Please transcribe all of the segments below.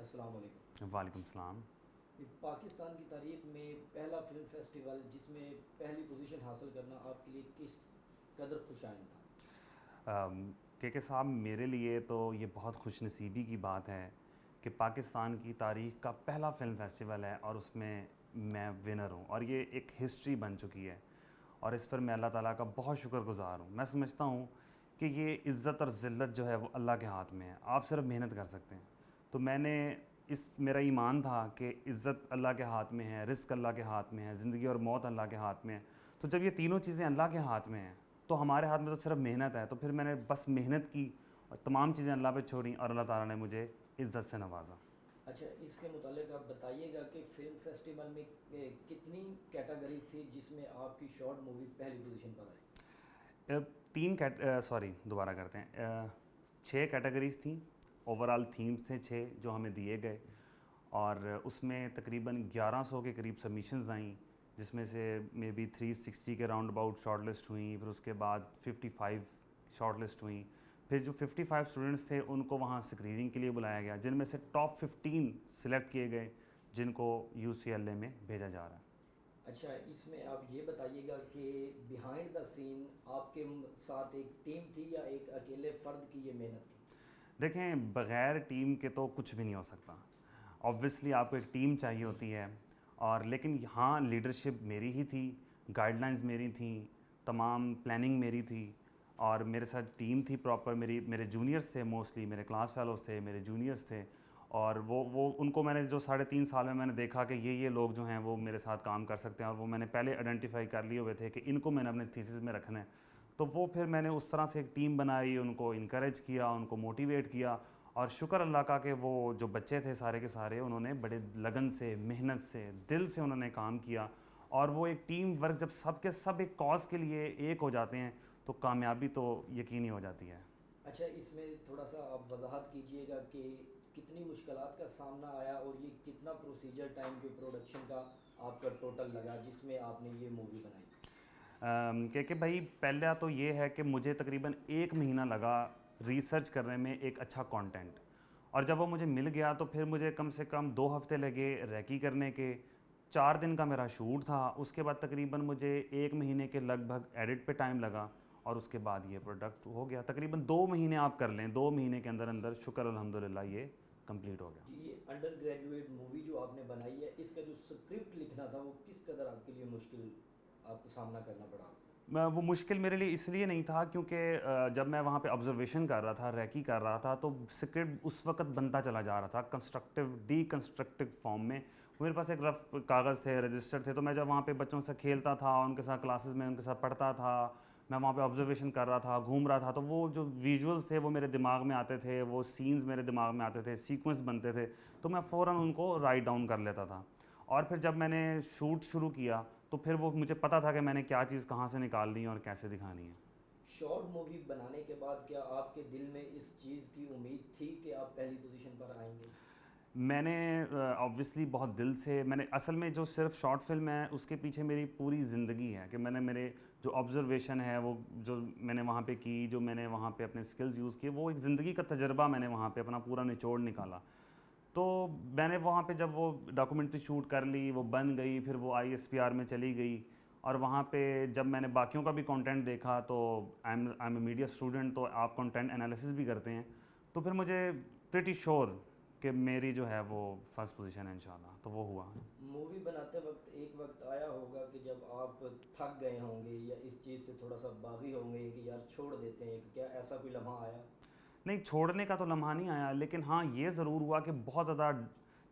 السلام علیکم۔ وعلیکم السلام۔ پاکستان کی تاریخ میں پہلا فلم فیسٹیول جس میں پہلی پوزیشن حاصل کرنا آپ کے لیے کس قدر خوش آئند تھا؟ کے صاحب، میرے لیے تو یہ بہت خوش نصیبی کی بات ہے کہ پاکستان کی تاریخ کا پہلا فلم فیسٹیول ہے اور اس میں ونر ہوں، اور یہ ایک ہسٹری بن چکی ہے، اور اس پر میں اللہ تعالیٰ کا بہت شکر گزار ہوں۔ میں سمجھتا ہوں کہ یہ عزت اور ذلت جو ہے وہ اللہ کے ہاتھ میں ہے، آپ صرف محنت کر سکتے ہیں۔ تو میرا ایمان تھا کہ عزت اللہ کے ہاتھ میں ہے، رزق اللہ کے ہاتھ میں ہے، زندگی اور موت اللہ کے ہاتھ میں ہے۔ تو جب یہ تینوں چیزیں اللہ کے ہاتھ میں ہیں تو ہمارے ہاتھ میں تو صرف محنت ہے۔ تو پھر میں نے بس محنت کی اور تمام چیزیں اللہ پہ چھوڑیں، اور اللہ تعالیٰ نے مجھے عزت سے نوازا۔ اچھا، اس کے متعلق آپ بتائیے گا کہ فلم فیسٹیول میں کتنی کیٹیگریز تھی جس میں آپ کی شارٹ مووی پہلی پوزیشن پر آئی؟ دوبارہ کرتے ہیں۔ 6 کیٹیگریز تھیں، اوورال تھیمز تھے 6 جو ہمیں دیے گئے، اور اس میں تقریباً 1100 کے قریب سبمیشنز آئیں، جس میں سے مے بی 360 کے راؤنڈ اباؤٹ شارٹ لسٹ ہوئیں، پھر اس کے بعد 55 شارٹ لسٹ ہوئیں، پھر جو 55 اسٹوڈنٹس تھے ان کو وہاں اسکریننگ کے لیے بلایا گیا، جن میں سے ٹاپ 15 سلیکٹ کیے گئے جن کو UCLA میں بھیجا جا رہا ہے۔ اچھا، اس میں آپ یہ بتائیے گا کہ بیہائنڈ دا سین آپ کے ساتھ ایک ٹیم تھی یا ایک اکیلے فرد کی یہ محنت تھی؟ دیکھیں، بغیر ٹیم کے تو کچھ بھی نہیں ہو سکتا۔ آبویسلی آپ کو ایک ٹیم چاہیے ہوتی ہے، اور لیکن یہاں لیڈرشپ میری ہی تھی، گائیڈ لائنز میری تھیں، تمام پلاننگ میری تھی، اور میرے ساتھ ٹیم تھی پراپر، میرے جونیئرس تھے، موسٹلی میرے کلاس فیلوز تھے، میرے جونیئرس تھے، اور وہ ان کو میں نے جو 3.5 سال میں نے دیکھا کہ یہ لوگ جو ہیں وہ میرے ساتھ کام کر سکتے ہیں، اور وہ میں نے پہلے آئیڈینٹیفائی کر لیے ہوئے تھے کہ ان کو میں نے اپنے تھیسس میں رکھنا ہے۔ تو وہ پھر میں نے اس طرح سے ایک ٹیم بنائی، ان کو انکریج کیا، ان کو موٹیویٹ کیا، اور شکر اللہ کا کہ وہ جو بچے تھے سارے کے سارے انہوں نے بڑے لگن سے، محنت سے، دل سے انہوں نے کام کیا، اور وہ ایک ٹیم ورک جب سب کے سب ایک کاز کے لیے ایک ہو جاتے ہیں تو کامیابی تو یقینی ہو جاتی ہے۔ اچھا، اس میں تھوڑا سا آپ وضاحت کیجئے گا کہ کتنی مشکلات کا سامنا آیا اور یہ کتنا پروسیجر ٹائم جو پروڈکشن کا آپ کا ٹوٹل لگا جس میں آپ نے یہ مووی بنائی؟ کہ بھائی پہلا تو یہ ہے کہ مجھے تقریباً 1 مہینہ لگا ریسرچ کرنے میں ایک اچھا کانٹینٹ، اور جب وہ مجھے مل گیا تو پھر مجھے کم سے کم 2 ہفتے لگے ریکی کرنے کے، 4 دن کا میرا شوٹ تھا، اس کے بعد تقریباً مجھے 1 مہینے کے لگ بھگ ایڈٹ پہ ٹائم لگا، اور اس کے بعد یہ پروڈکٹ ہو گیا۔ تقریباً 2 مہینے آپ کر لیں، 2 مہینے کے اندر اندر شکر الحمدللہ یہ کمپلیٹ ہو گیا۔ جی، یہ انڈر گریجویٹ مووی جو آپ نے بنائی ہے، اس کا جو اسکرپٹ لکھنا تھا وہ کس قدر آپ کے لیے مشکل آپ کو سامنا کرنا پڑا؟ وہ مشکل میرے لیے اس لیے نہیں تھا کیونکہ جب میں وہاں پہ آبزرویشن کر رہا تھا، ریکی کر رہا تھا، تو اسکرپٹ اس وقت بنتا چلا جا رہا تھا ڈی کنسٹرکٹیو فارم میں۔ میرے پاس ایک رف کاغذ تھے، رجسٹر تھے، تو میں جب وہاں پہ بچوں سے کھیلتا تھا، ان کے ساتھ کلاسز میں ان کے ساتھ پڑھتا تھا، میں وہاں پہ آبزرویشن کر رہا تھا، گھوم رہا تھا، تو وہ جو ویژولز تھے وہ میرے دماغ میں آتے تھے، وہ سینز میرے دماغ میں آتے تھے، سیکوینس بنتے تھے، تو میں فوراً ان کو رائٹ ڈاؤن کر لیتا تھا، اور پھر جب میں نے شوٹ شروع کیا تو پھر وہ مجھے پتہ تھا کہ میں نے کیا چیز کہاں سے نکالنی ہے اور کیسے دکھانی ہے۔ شارٹ مووی بنانے کے بعد کیا آپ کے دل میں اس چیز کی امید تھی کہ آپ پہلی پوزیشن پر آئیں گے؟ میں نے آبویسلی بہت دل سے، میں نے اصل میں جو صرف شارٹ فلم ہے اس کے پیچھے میری پوری زندگی ہے کہ میں نے میرے جو آبزرویشن ہے، وہ جو میں نے وہاں پہ کی، جو میں نے وہاں پہ اپنے سکلز یوز کیے، وہ ایک زندگی کا تجربہ میں نے وہاں پہ اپنا پورا نچوڑ نکالا۔ تو میں نے وہاں پہ جب وہ ڈاکومنٹری شوٹ کر لی، وہ بن گئی، پھر وہ ISPR میں چلی گئی، اور وہاں پہ جب میں نے باقیوں کا بھی کانٹینٹ دیکھا تو I am a media student, تو آپ کانٹینٹ انالیسس بھی کرتے ہیں، تو پھر مجھے پریٹی شور کہ میری جو ہے وہ فرسٹ پوزیشن ہے انشاءاللہ، تو وہ ہوا۔ مووی بناتے وقت ایک وقت آیا ہوگا کہ جب آپ تھک گئے ہوں گے یا اس چیز سے تھوڑا سا باغی ہوں گے کہ یار چھوڑ دیتے ہیں، کہ کیا ایسا کوئی لمحہ آیا؟ نہیں، چھوڑنے کا تو لمحہ نہیں آیا، لیکن ہاں یہ ضرور ہوا کہ بہت زیادہ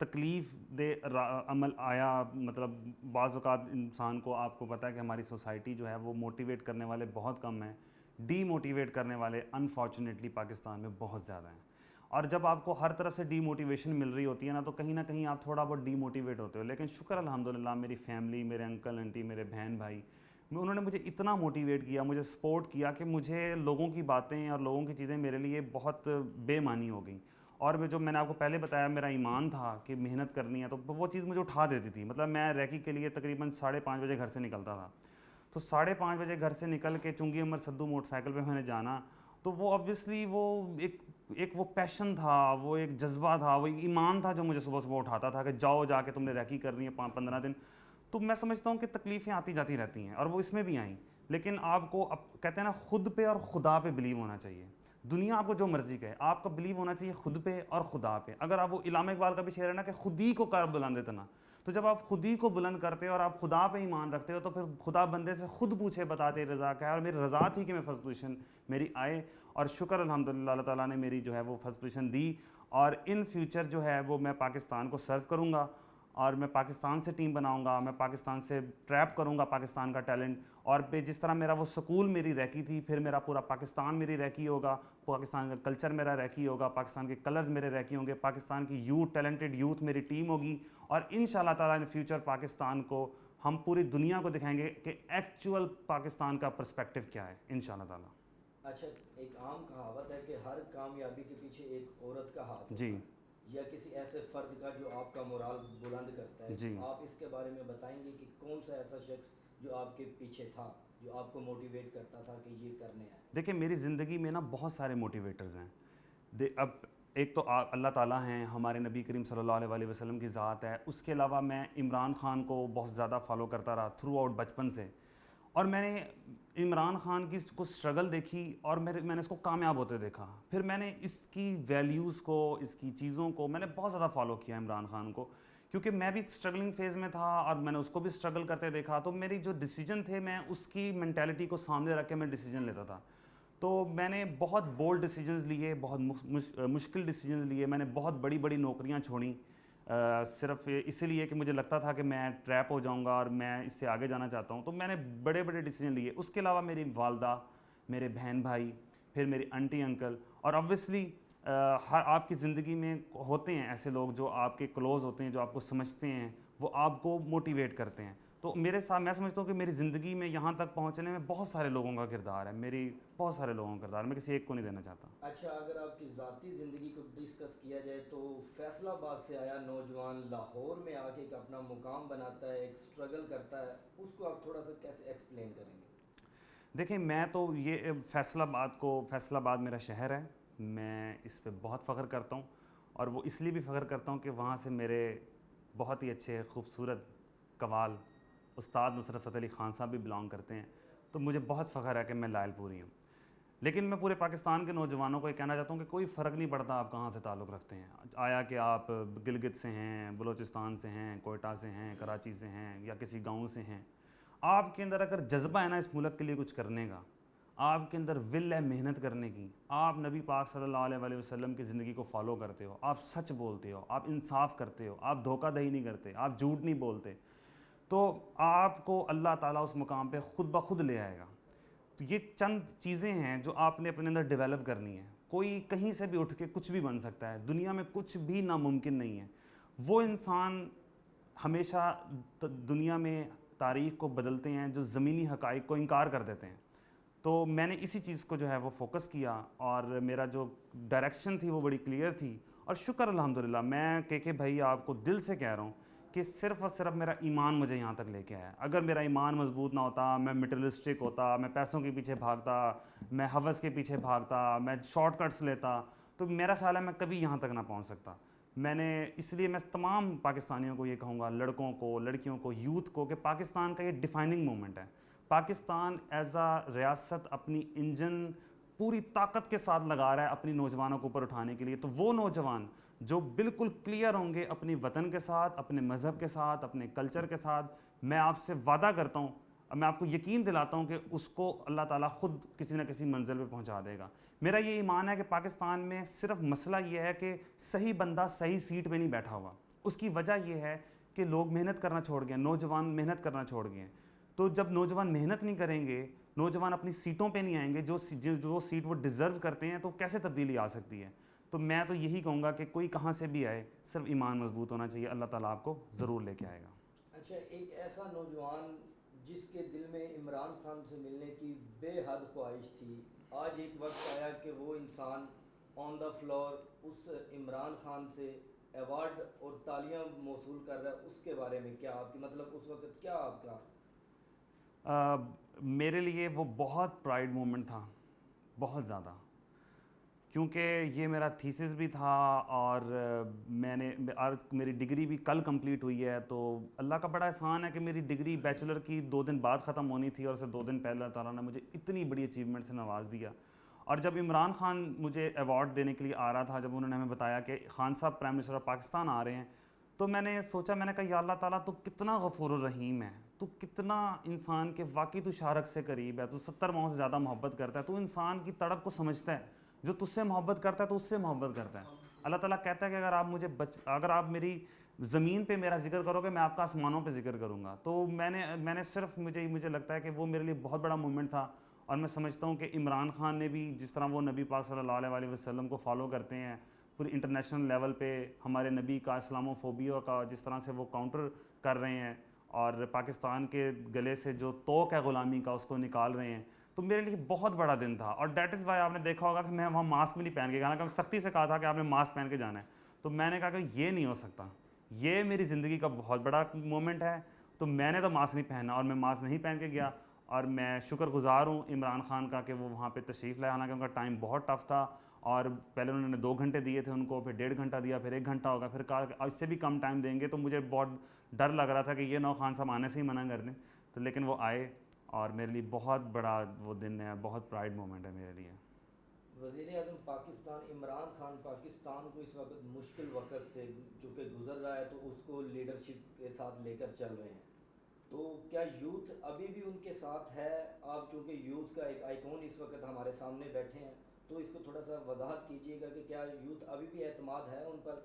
تکلیف دہ عمل آیا۔ مطلب بعض اوقات انسان کو، آپ کو پتہ ہے کہ ہماری سوسائٹی جو ہے وہ موٹیویٹ کرنے والے بہت کم ہیں، ڈی موٹیویٹ کرنے والے انفارچونیٹلی پاکستان میں بہت زیادہ ہیں، اور جب آپ کو ہر طرف سے ڈی موٹیویشن مل رہی ہوتی ہے نا، تو کہیں نہ کہیں آپ تھوڑا بہت ڈی موٹیویٹ ہوتے ہو، لیکن شکر الحمدللہ میری فیملی، میرے انکل انٹی، میرے بہن بھائی، انہوں نے مجھے اتنا موٹیویٹ کیا، مجھے سپورٹ کیا کہ مجھے لوگوں کی باتیں اور لوگوں کی چیزیں میرے لیے بہت بے معنی ہو گئیں، اور جو میں نے آپ کو پہلے بتایا میرا ایمان تھا کہ محنت کرنی ہے، تو وہ چیز مجھے اٹھا دیتی تھی۔ مطلب میں ریکی کے لیے تقریباً 5:30 بجے گھر سے نکلتا تھا، تو 5:30 بجے گھر سے نکل کے چنگی عمر سدو موٹر سائیکل پہ میں نے جانا، تو وہ آبویسلی وہ ایک ایک وہ پیشن تھا, وہ ایک جذبہ تھا, وہ ایک ایمان تھا جو مجھے صبح صبح اٹھاتا تھا کہ جاؤ جا کے تم نے ریکی کرنی ہے 15 دن. تو میں سمجھتا ہوں کہ تکلیفیں آتی جاتی رہتی ہیں, اور وہ اس میں بھی آئیں, لیکن آپ کو کہتے ہیں نا خود پہ اور خدا پہ بلیو ہونا چاہیے. دنیا آپ کو جو مرضی کہے, آپ کا بلیو ہونا چاہیے خود پہ اور خدا پہ. اگر آپ وہ علامہ اقبال کا بھی شعر ہے نا کہ خود ہی کو کر بلند اتنا, تو جب آپ خود ہی کو بلند کرتے ہو اور آپ خدا پہ ایمان رکھتے ہو تو پھر خدا بندے سے خود پوچھے بتاتے رضا کیا ہے. اور میری رضا تھی کہ میں فرسٹ پوزیشن میری آئے, اور شکر الحمدللہ اللہ تعالیٰ نے میری جو ہے وہ فرسٹ پوزیشن دی. اور ان فیوچر جو ہے وہ میں پاکستان کو سرو کروں گا, اور میں پاکستان سے ٹیم بناؤں گا, میں پاکستان سے ٹریپ کروں گا پاکستان کا ٹیلنٹ. اور پہ جس طرح میرا وہ سکول میری ریکی تھی, پھر میرا پورا پاکستان میری ریکی ہوگا, پاکستان کا کلچر میرا ریکی ہوگا, پاکستان کے کلرز میرے ریکی ہوں گے, پاکستان کی یوتھ ٹیلنٹڈ یوتھ میری ٹیم ہوگی. اور ان شاء اللہ تعالیٰ نے فیوچر پاکستان کو ہم پوری دنیا کو دکھائیں گے کہ ایکچوئل پاکستان کا پرسپیکٹیو کیا ہے ان شاء اللہ تعالیٰ. اچھا, ایک عام کہاوت ہے کہ ہر کامیابی کے پیچھے ایک عورت کا ہاتھ ہوتا جی ہے, یا کسی ایسے فرد کا جو آپ کا مورال بلند کرتا ہے. جی, آپ اس کے بارے میں بتائیں گے کہ کون سا ایسا شخص جو آپ کے پیچھے تھا, جو آپ کو موٹیویٹ کرتا تھا کہ یہ کرنے ہے؟ دیکھیں میری زندگی میں نا بہت سارے موٹیویٹرز ہیں. اب ایک تو اللہ تعالیٰ ہیں, ہمارے نبی کریم صلی اللہ علیہ وسلم کی ذات ہے. اس کے علاوہ میں عمران خان کو بہت زیادہ فالو کرتا رہا تھرو آؤٹ بچپن سے, اور میں نے عمران خان کی کو اسٹرگل دیکھی اور میں نے اس کو کامیاب ہوتے دیکھا. پھر میں نے اس کی ویلیوز کو, اس کی چیزوں کو میں نے بہت زیادہ فالو کیا عمران خان کو, کیونکہ میں بھی اسٹرگلنگ فیز میں تھا اور میں نے اس کو بھی اسٹرگل کرتے دیکھا. تو میری جو ڈیسیجن تھے میں اس کی مینٹیلٹی کو سامنے رکھ کے میں ڈیسیجن لیتا تھا. تو میں نے بہت بولڈ ڈیسیجنز لیے, بہت مشکل ڈیسیجنز لیے. میں نے بہت بڑی بڑی نوکریاں چھوڑیں صرف اسی لیے کہ مجھے لگتا تھا کہ میں ٹریپ ہو جاؤں گا اور میں اس سے آگے جانا چاہتا ہوں. تو میں نے بڑے بڑے ڈیسیجن لیے. اس کے علاوہ میری والدہ, میرے بہن بھائی, پھر میری انٹی انکل, اور اوبویسلی ہر آپ کی زندگی میں ہوتے ہیں ایسے لوگ جو آپ کے کلوز ہوتے ہیں, جو آپ کو سمجھتے ہیں, وہ آپ کو موٹیویٹ کرتے ہیں. تو میرے ساتھ میں سمجھتا ہوں کہ میری زندگی میں یہاں تک پہنچنے میں بہت سارے لوگوں کا کردار ہے, میری بہت سارے لوگوں کا کردار ہے, میں کسی ایک کو نہیں دینا چاہتا. اچھا, اگر آپ کی ذاتی زندگی کو ڈسکس کیا جائے تو فیصل آباد سے آیا نوجوان لاہور میں آ کے ایک اپنا مقام بناتا ہے, ایک اسٹرگل کرتا ہے, اس کو آپ تھوڑا سا کیسے ایکسپلین کریں گے؟ دیکھیں میں تو یہ فیصل آباد میرا شہر ہے, میں اس پہ بہت فخر کرتا ہوں, اور وہ اس لیے بھی فخر کرتا ہوں کہ وہاں سے میرے بہت ہی اچھے خوبصورت قوال استاد نصرت فتح علی خان صاحب بھی بلانگ کرتے ہیں. تو مجھے بہت فخر ہے کہ میں لائل پوری ہوں. لیکن میں پورے پاکستان کے نوجوانوں کو یہ کہنا چاہتا ہوں کہ کوئی فرق نہیں پڑتا آپ کہاں سے تعلق رکھتے ہیں, آیا کہ آپ گلگت سے ہیں, بلوچستان سے ہیں, کوئٹہ سے ہیں, کراچی سے ہیں, یا کسی گاؤں سے ہیں. آپ کے اندر اگر جذبہ ہے نا اس ملک کے لیے کچھ کرنے کا, آپ کے اندر ول ہے محنت کرنے کی, آپ نبی پاک صلی اللہ علیہ وسلم کی زندگی کو فالو کرتے ہو, آپ سچ بولتے ہو, آپ انصاف کرتے ہو, آپ دھوکہ دہی نہیں کرتے, آپ جھوٹ نہیں بولتے, تو آپ کو اللہ تعالیٰ اس مقام پہ خود بخود لے آئے گا. تو یہ چند چیزیں ہیں جو آپ نے اپنے اندر ڈیولپ کرنی ہے. کوئی کہیں سے بھی اٹھ کے کچھ بھی بن سکتا ہے, دنیا میں کچھ بھی ناممکن نہیں ہے. وہ انسان ہمیشہ دنیا میں تاریخ کو بدلتے ہیں جو زمینی حقائق کو انکار کر دیتے ہیں. تو میں نے اسی چیز کو جو ہے وہ فوکس کیا, اور میرا جو ڈائریکشن تھی وہ بڑی کلیئر تھی. اور شکر الحمدللہ, میں کہ بھائی آپ کو دل سے کہہ رہا ہوں کہ صرف اور صرف میرا ایمان مجھے یہاں تک لے کے آیا. اگر میرا ایمان مضبوط نہ ہوتا, میں مٹیریلسٹک ہوتا, میں پیسوں کے پیچھے بھاگتا, میں ہوس کے پیچھے بھاگتا, میں شارٹ کٹس لیتا, تو میرا خیال ہے میں کبھی یہاں تک نہ پہنچ سکتا. میں نے اس لیے میں تمام پاکستانیوں کو یہ کہوں گا, لڑکوں کو, لڑکیوں کو, یوتھ کو, کہ پاکستان کا یہ ڈیفائننگ مومنٹ ہے. پاکستان ایز اے ریاست اپنی انجن پوری طاقت کے ساتھ لگا رہا ہے اپنی نوجوانوں کو اوپر اٹھانے کے لیے. تو وہ نوجوان جو بالکل کلیئر ہوں گے اپنی وطن کے ساتھ, اپنے مذہب کے ساتھ, اپنے کلچر کے ساتھ, میں آپ سے وعدہ کرتا ہوں, میں آپ کو یقین دلاتا ہوں کہ اس کو اللہ تعالیٰ خود کسی نہ کسی منزل پہ پہنچا دے گا. میرا یہ ایمان ہے کہ پاکستان میں صرف مسئلہ یہ ہے کہ صحیح بندہ صحیح سیٹ پہ نہیں بیٹھا ہوا. اس کی وجہ یہ ہے کہ لوگ محنت کرنا چھوڑ گئے, نوجوان محنت کرنا چھوڑ گئے ہیں. تو جب نوجوان محنت نہیں کریں گے, نوجوان اپنی سیٹوں پہ نہیں آئیں گے جو سیٹ وہ ڈیزرو کرتے ہیں, تو کیسے تبدیلی آ سکتی ہے؟ تو میں تو یہی کہوں گا کہ کوئی کہاں سے بھی آئے, صرف ایمان مضبوط ہونا چاہیے, اللہ تعالیٰ آپ کو ضرور لے کے آئے گا. اچھا, ایک ایسا نوجوان جس کے دل میں عمران خان سے ملنے کی بے حد خواہش تھی, آج ایک وقت آیا کہ وہ انسان آن دا فلور اس عمران خان سے ایوارڈ اور تالیاں موصول کر رہا ہے, اس کے بارے میں کیا آپ کی, مطلب اس وقت کیا آپ کا؟ میرے لیے وہ بہت پرائڈ مومنٹ تھا, بہت زیادہ. کیونکہ یہ میرا تھیسس بھی تھا اور میں نے اور میری ڈگری بھی کل کمپلیٹ ہوئی ہے. تو اللہ کا بڑا احسان ہے کہ میری ڈگری بیچلر کی 2 دن بعد ختم ہونی تھی اور اسے 2 دن پہلے اللہ تعالیٰ نے مجھے اتنی بڑی اچیومنٹ سے نواز دیا. اور جب عمران خان مجھے ایوارڈ دینے کے لیے آ رہا تھا, جب انہوں نے ہمیں بتایا کہ خان صاحب پرائم منسٹر آف پاکستان آ رہے ہیں, تو میں نے سوچا, میں نے کہا یا اللہ تعالیٰ تو کتنا غفور الرحیم ہے, تو کتنا انسان کے واقعی تو شارک سے قریب ہے, تو 70 ماؤں سے زیادہ محبت کرتا ہے, تو انسان کی تڑپ کو سمجھتا ہے, جو تجھ سے محبت کرتا ہے تو اس سے محبت کرتا ہے. اللہ تعالیٰ کہتا ہے کہ اگر آپ میری زمین پہ میرا ذکر کرو گے, میں آپ کا آسمانوں پہ ذکر کروں گا. تو میں نے صرف مجھے لگتا ہے کہ وہ میرے لیے بہت بڑا مومنٹ تھا. اور میں سمجھتا ہوں کہ عمران خان نے بھی جس طرح وہ نبی پاک صلی اللہ علیہ وسلم کو فالو کرتے ہیں, پوری انٹرنیشنل لیول پہ ہمارے نبی کا اسلامو فوبیا کا جس طرح سے وہ کاؤنٹر کر رہے ہیں اور پاکستان کے گلے سے جو توق ہے غلامی کا اس کو نکال رہے ہیں, تو میرے لیے بہت بڑا دن تھا. اور دیٹ از وائی آپ نے دیکھا ہوگا کہ میں وہاں ماسک بھی نہیں پہن کے گیا, کہ سختی سے کہا تھا کہ آپ نے ماسک پہن کے جانا ہے. تو میں نے کہا کہ یہ نہیں ہو سکتا, یہ میری زندگی کا بہت بڑا مومنٹ ہے, تو میں نے تو ماسک نہیں پہنا, اور میں ماسک نہیں پہن کے گیا. اور میں شکر گزار ہوں عمران خان کا کہ وہ وہاں پہ تشریف لائے, حالانکہ ان کا ٹائم بہت ٹف تھا, اور پہلے انہوں نے 2 گھنٹے دیے تھے ان کو, پھر 1.5 گھنٹہ دیا, پھر 1 گھنٹہ ہوگا, پھر کہا کہ اس سے بھی کم ٹائم دیں گے. تو مجھے بہت ڈر لگ رہا تھا کہ یہ خان صاحب آنے سے ہی منع کر دیں, تو لیکن وہ آئے, اور میرے لیے بہت بڑا وہ دن ہے, بہت پرائڈ مومنٹ ہے میرے لیے. وزیر اعظم پاکستان عمران خان پاکستان کو اس وقت مشکل وقت سے جو کہ گزر رہا ہے, تو اس کو لیڈرشپ کے ساتھ لے کر چل رہے ہیں, تو کیا یوتھ ابھی بھی ان کے ساتھ ہے؟ آپ چونکہ یوتھ کا ایک آئیکن اس وقت ہمارے سامنے بیٹھے ہیں, تو اس کو تھوڑا سا وضاحت کیجیے گا کہ کیا یوتھ ابھی بھی اعتماد ہے ان پر؟